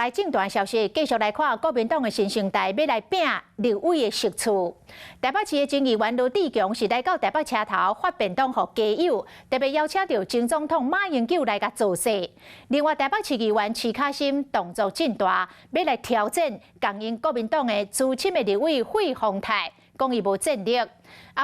来正段消息，继续来看国民党的新生代要来拼立委的席次。台北市的前议员罗志强是来到台北车头发便当给家友，特别邀请到前总统马英九来甲造势。另外，台北市议员徐卡心动作真大，要来挑战共因国民党的资深的立委费鸿泰。 讲伊无战力，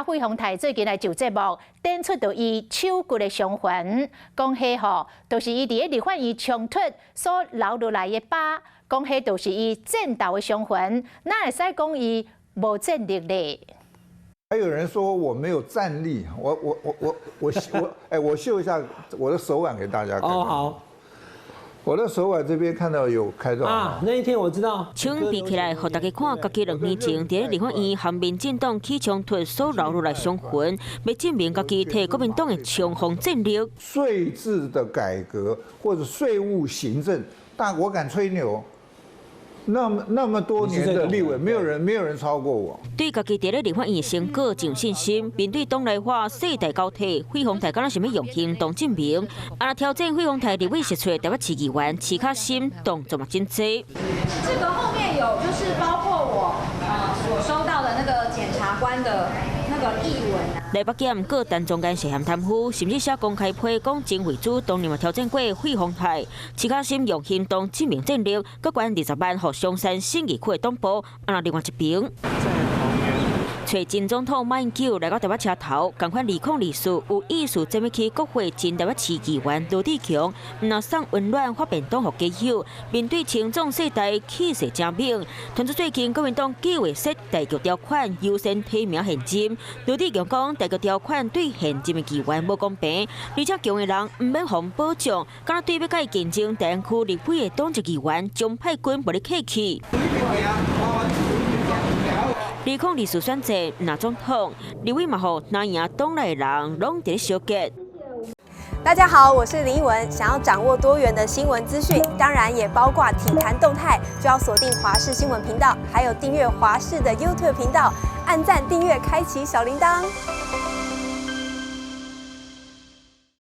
费鸿泰最近来就节目，点出到伊手骨的伤痕，讲迄吼，就是伊伫立法院冲突所留落来的疤，讲迄就是伊战斗的伤痕，哪会使讲伊无战力咧？还有人说我没有战力，我秀一下我的手腕给大家看。哦，好。 我的手腕这边看到有开刀啊！那一天我知道。枪比起来，互大家看，家己2年前伫立法院和民进党起冲突所留落来伤痕，要证明家己替国民党的冲锋战力。税制的改革或者税务行政，但我敢吹牛。 那么多年的立委，没有人超过我。对家己伫咧立法院成果真有信心，面对党内话世代交替，费鸿泰敢若想要用行动证明。挑战费鸿泰立委席出台北市议员徐卡心动作嘛真多。这个后面有就是包括我所收到的那个检察官的那个译文啊。 来北检各单中间涉嫌贪腐，甚至写公开批讲真为主，当年嘛挑战过费鸿泰，徐卡心用行动证明战力，各管20万互松山信义区的党部。另外一边。 找前总统马英九来到台北车头，共款2控2事有意思，这么去国会前台北市议员罗志强，拿送温暖发便当给家友，面对青壮世代气势正明。传出最近国民党计划设大局条款，优先提名现金。罗志强讲，大局条款对现金的议员无公平，而且强的人唔免互保障，敢若对要甲伊竞争大安区立委的党籍议员，将派军无咧客气。 2控2事选择拿总统，立委嘛吼拿赢党内人拢伫咧小结。大家好，我是林依文。想要掌握多元的新闻资讯，当然也包括体坛动态，就要锁定华视新闻频道，还有订阅华视的 YouTube 频道，按赞、订阅、开启小铃铛。